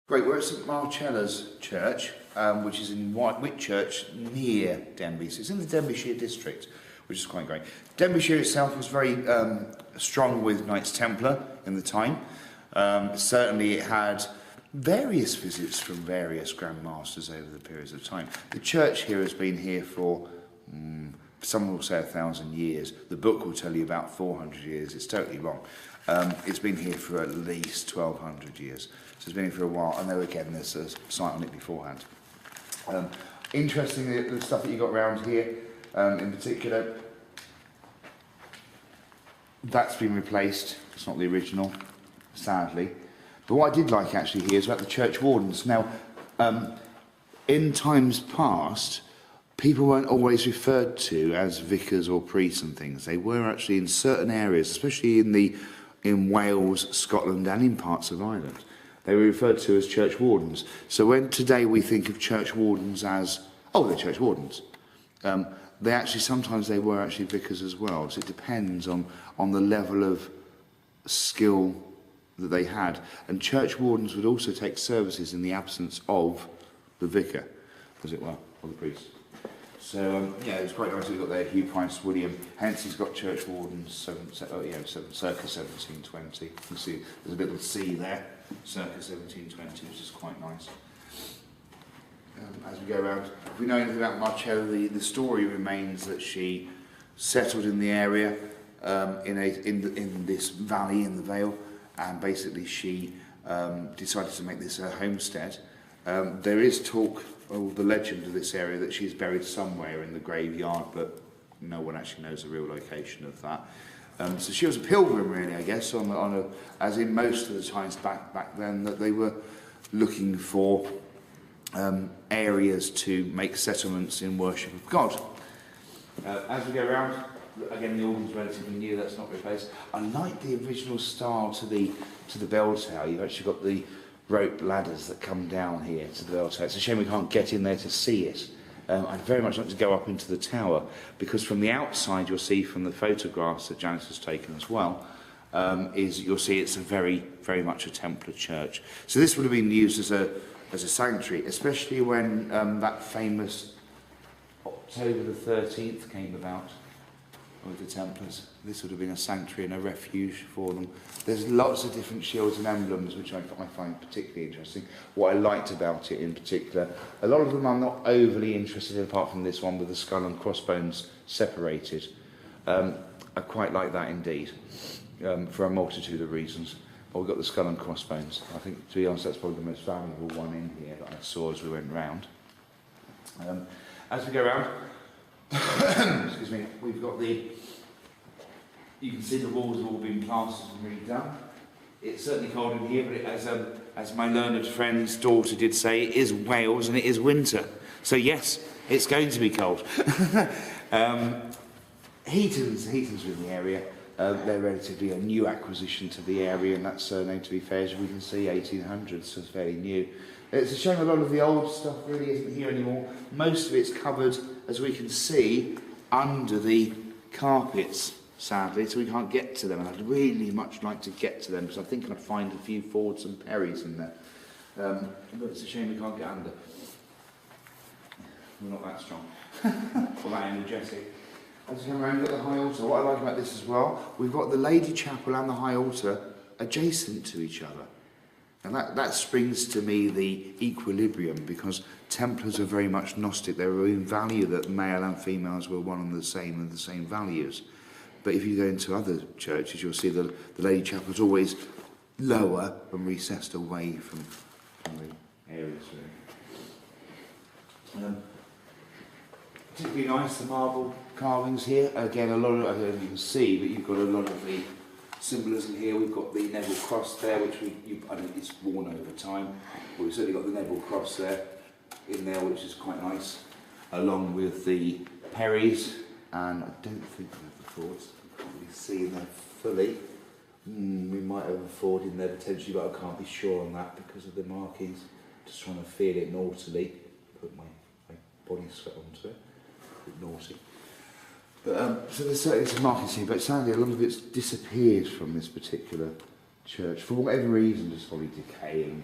Great, we're at St Marchello'S church, which is in Whitchurch near Denbigh. So it's in the Denbighshire district, which is quite great. Denbighshire itself was very strong with Knights Templar in the time. Certainly it had various visits from various Grand Masters over the periods of time. The church here has been here for, some will say 1,000 years. The book will tell you about 400 years. It's totally wrong. It's been here for at least 1,200 years. So it's been here for a while. I know, again, there's a site on it beforehand. Interestingly, the stuff that you got around here, in particular, that's been replaced. It's not the original, sadly. But what I did like actually here is about the church wardens. Now, in times past, people weren't always referred to as vicars or priests and things. They were actually in certain areas, especially in Wales, Scotland, and in parts of Ireland. They were referred to as church wardens. So when today we think of church wardens as, oh, they're church wardens, they actually, sometimes they were actually vicars as well. So it depends on the level of skill that they had. And church wardens would also take services in the absence of the vicar, as it were, or the priest. So, yeah, it's quite nice we've got there Hugh Price William. Hence, he's got church wardens, circa 1720. You can see there's a little C there, circa 1720, which is quite nice. As we go around, if we know anything about Marcello, the story remains that she settled in the area, in this valley in the Vale, and basically she decided to make this her homestead. There is talk, or the legend of this area, that she's buried somewhere in the graveyard, but no one actually knows the real location of that. So she was a pilgrim, really, I guess, as in most of the times back then, that they were looking for areas to make settlements in worship of God. As we go around, again, the organ's relatively new, that's not replaced. I like the original style to the bell tower. You've actually got the rope ladders that come down here to the bell tower. It's a shame we can't get in there to see it. I'd very much like to go up into the tower, because from the outside you'll see from the photographs that Janice has taken as well, you'll see it's a very, very much a Templar church. So this would have been used as a sanctuary, especially when that famous October the 13th came about with the Templars. This would have been a sanctuary and a refuge for them. There's lots of different shields and emblems which I find particularly interesting. What I liked about it in particular, a lot of them I'm not overly interested in, apart from this one with the skull and crossbones separated. I quite like that indeed, for a multitude of reasons. But we've got the skull and crossbones. I think, to be honest, that's probably the most valuable one in here that I saw as we went round. As we go around, excuse me, we've got you can see the walls have all been plastered and redone. It's certainly cold in here, but as my learned friend's daughter did say, it is Wales and it is winter. So yes, it's going to be cold. Heaton's in the area. They're relatively a new acquisition to the area, and that surname, to be fair, as we can see, 1800s, so it's fairly new. It's a shame a lot of the old stuff really isn't here anymore. Most of it's covered, as we can see, under the carpets, sadly, so we can't get to them. And I'd really much like to get to them, because I think I'd find a few Fords and Perrys in there. But it's a shame we can't get under. We're not that strong, or that energetic. As we come around, we've got the high altar. What I like about this as well, we've got the Lady Chapel and the high altar adjacent to each other. And that springs to me the equilibrium, because Templars are very much Gnostic. They were in value that male and females were one and the same values. But if you go into other churches, you'll see the Lady Chapel is always lower and recessed away from the areas. Particularly nice, the marble carvings here. Again, a lot of, I don't know if you can see, but you've got a lot of the symbolism here. We've got the Neville cross there, which I think it's worn over time. But we've certainly got the Neville cross there, in there, which is quite nice, along with the Perrys, and I don't think we have the Fords. I can't really see them fully. We might have a Ford in there potentially, but I can't be sure on that because of the markings. Just trying to feel it naughtily. Put my body sweat onto it. A bit naughty. But, so there's certainly some markings here, but sadly a lot of it's disappeared from this particular church for whatever reason, just probably decaying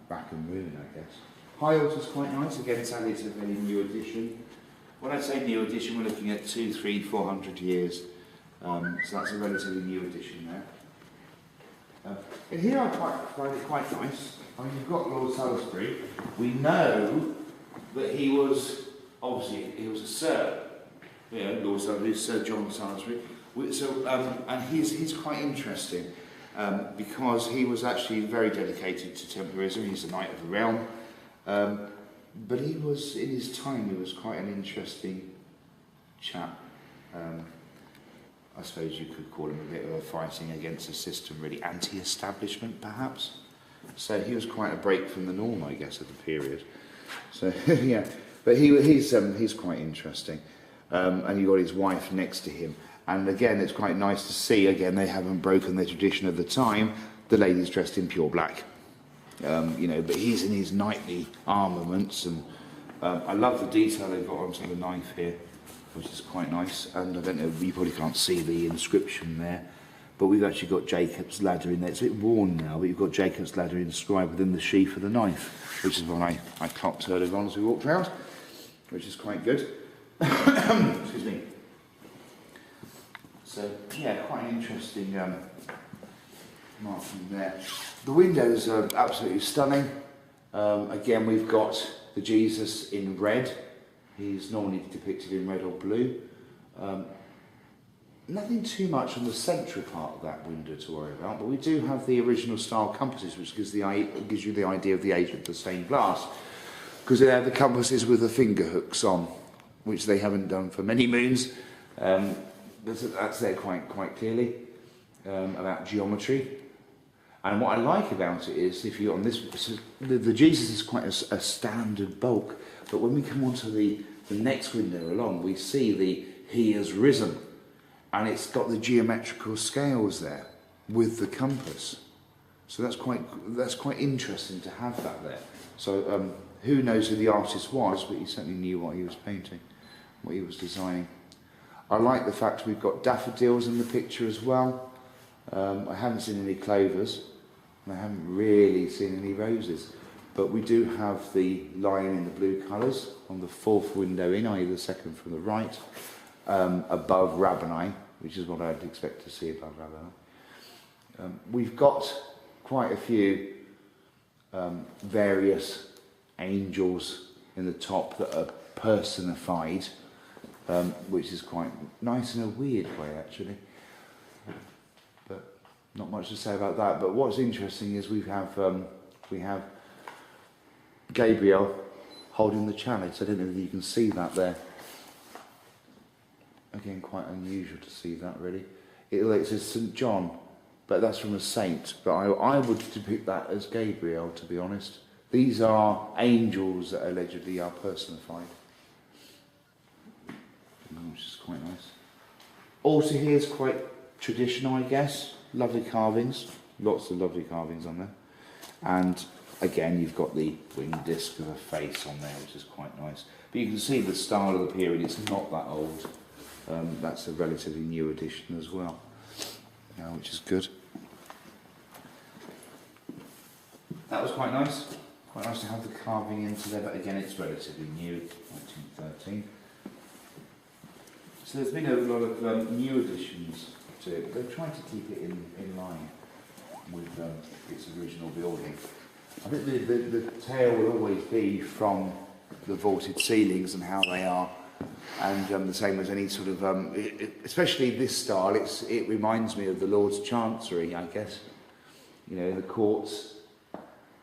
back and ruin, I guess. High altar's quite nice. Again, sadly it's a very new addition. When I say new addition, we're looking at 200, 300, 400 years. So that's a relatively new addition there. And here I find it quite nice. I mean, you've got Lord Salisbury. We know that he was, obviously, he was a Sir. You know, Lord Salisbury, Sir John Salisbury. So, and he's quite interesting because he was actually very dedicated to Templarism. He's a Knight of the Realm. But he was, in his time, he was quite an interesting chap. I suppose you could call him a bit of a fighting against the system, really anti-establishment, perhaps. So he was quite a break from the norm, I guess, of the period. So yeah, but he's quite interesting, and you've got his wife next to him. And again, it's quite nice to see. Again, they haven't broken their tradition of the time. The lady's dressed in pure black. You know, but he's in his knightly armaments, and I love the detail they've got onto the knife here, which is quite nice. And I don't know, you probably can't see the inscription there, but we've actually got Jacob's ladder in there. It's a bit worn now, but you've got Jacob's ladder inscribed within the sheath of the knife, which is what I clocked earlier on as we walked round, which is quite good. Excuse me. So yeah, quite an interesting marking there. The windows are absolutely stunning. Again, we've got the Jesus in red. He's normally depicted in red or blue. Nothing too much on the central part of that window to worry about, but we do have the original style compasses, which gives you the idea of the age of the stained glass, because they have the compasses with the finger hooks on, which they haven't done for many moons. That's there quite clearly about geometry. And what I like about it is, if you're on this, the Jesus is quite a standard bulk, but when we come onto the next window along, we see the He has risen, and it's got the geometrical scales there with the compass. So that's quite interesting to have that there. So who knows who the artist was, but he certainly knew what he was painting, what he was designing. I like the fact we've got daffodils in the picture as well. I haven't seen any clovers. I haven't really seen any roses, but we do have the lion in the blue colours on the fourth window in, i.e. the second from the right, above Rabboni, which is what I'd expect to see above Rabboni. We've got quite a few various angels in the top that are personified, which is quite nice in a weird way, actually. But not much to say about that. But what's interesting is we have Gabrielle holding the chalice. I don't know if you can see that there. Again, quite unusual to see that, really. It says St. John, but that's from a saint. But I would depict that as Gabrielle, to be honest. These are angels that allegedly are personified, which is quite nice. Also here is quite traditional, I guess. Lovely carvings, lots of lovely carvings on there. And again, you've got the wing disc of a face on there, which is quite nice. But you can see the style of the period, it's not that old. That's a relatively new addition as well, which is good. That was quite nice. Quite nice to have the carving into there, but again, it's relatively new, 1913. So there's been a lot of new additions to it, but they've tried to keep it in line with its original building. I think the tale will always be from the vaulted ceilings and how they are, and the same as any sort of, especially this style, it reminds me of the Lord's Chancery, I guess. You know, the courts,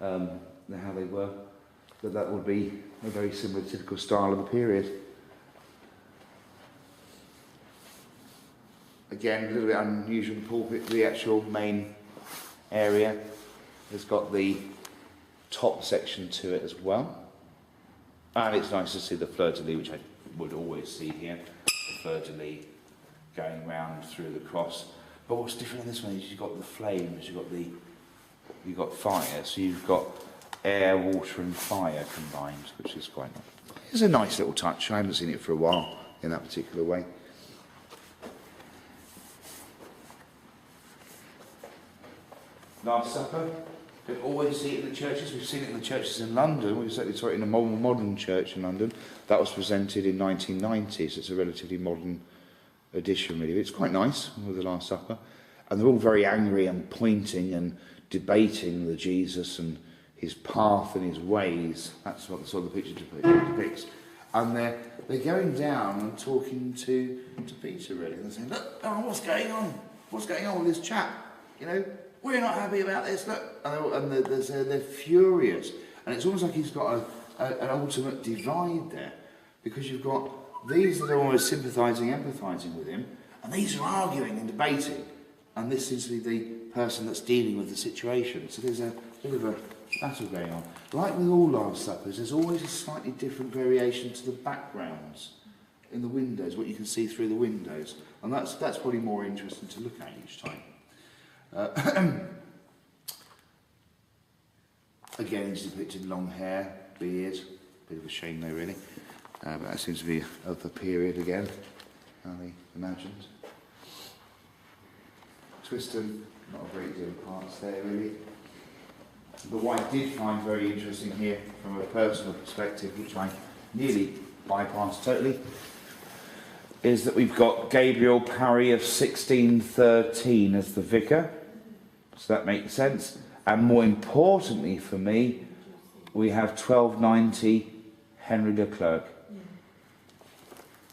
how they were, that would be a very similar typical style of the period. Again, a little bit unusual, the pulpit, the actual main area has got the top section to it as well. And it's nice to see the fleur-de-lis, which I would always see here, the fleur-de-lis going round through the cross. But what's different in this one is you've got the flames, you've got fire, so you've got air, water and fire combined, which is quite nice. It's a nice little touch. I haven't seen it for a while in that particular way. Last Supper, You don't always see it in the churches. We've seen it in the churches in London. We certainly saw it in a modern church in London. That was presented in 1990, so it's a relatively modern edition, really. It's quite nice, with the Last Supper. And they're all very angry and pointing and debating the Jesus and his path and his ways. That's what the picture depicts. And they're going down and talking to Peter, really. And they're saying, look, what's going on? What's going on with this chap? You know, we're not happy about this, look. And they're furious. And it's almost like he's got an ultimate divide there. Because you've got these that are almost sympathising, empathising with him, and these are arguing and debating. And this seems to be the person that's dealing with the situation. So there's a bit of a battle going on. Like with all Last Suppers, there's always a slightly different variation to the backgrounds in the windows, what you can see through the windows. And that's probably more interesting to look at each time. Again, he's depicted long hair, beard. Bit of a shame though, really. But that seems to be of the period again, how they imagined. Twiston, not a great deal of parts there, really. But what I did find very interesting here, from a personal perspective, which I nearly bypassed totally, is that we've got Gabrielle Parry of 1613 as the vicar. So that makes sense. And more importantly for me, we have 1290 Henry de Clerk,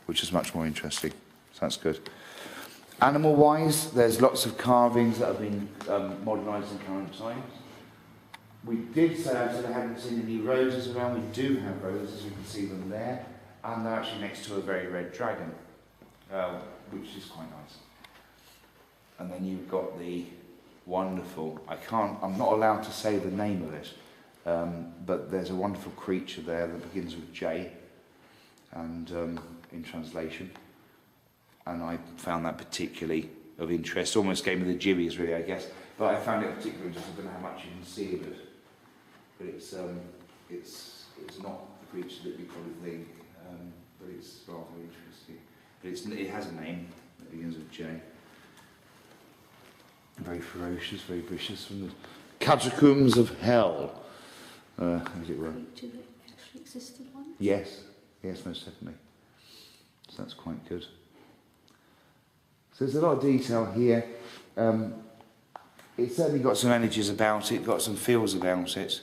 which is much more interesting. So that's good. Animal-wise, there's lots of carvings that have been modernised in current times. We did say I said I hadn't seen any roses around. We do have roses, you can see them there. And they're actually next to a very red dragon, which is quite nice. And then you've got the wonderful, I'm not allowed to say the name of it, but there's a wonderful creature there that begins with J, and in translation. And I found that particularly of interest. Almost gave me the jibbies, really, I guess. But I found it particularly interesting. I don't know how much you can see of it. But it's not the creature that you probably think, but it's rather interesting. But it has a name that begins with J. Very ferocious, very vicious, from the catacombs of hell, as it were. Creature that actually existed once? Yes, most definitely. So that's quite good. So there's a lot of detail here. It's certainly got some energies about it, got some feels about it.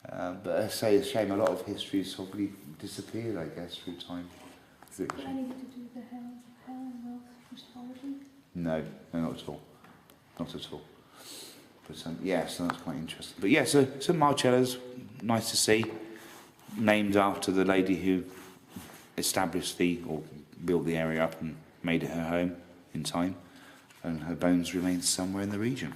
But I say it's a shame a lot of history's probably disappeared, I guess, through time. Is it anything to do with the hell and mythology? No, not at all. Not at all. But yeah, so that's quite interesting. But yeah, so Marchello'S, nice to see, named after the lady who established or built the area up and made it her home in time, and her bones remain somewhere in the region.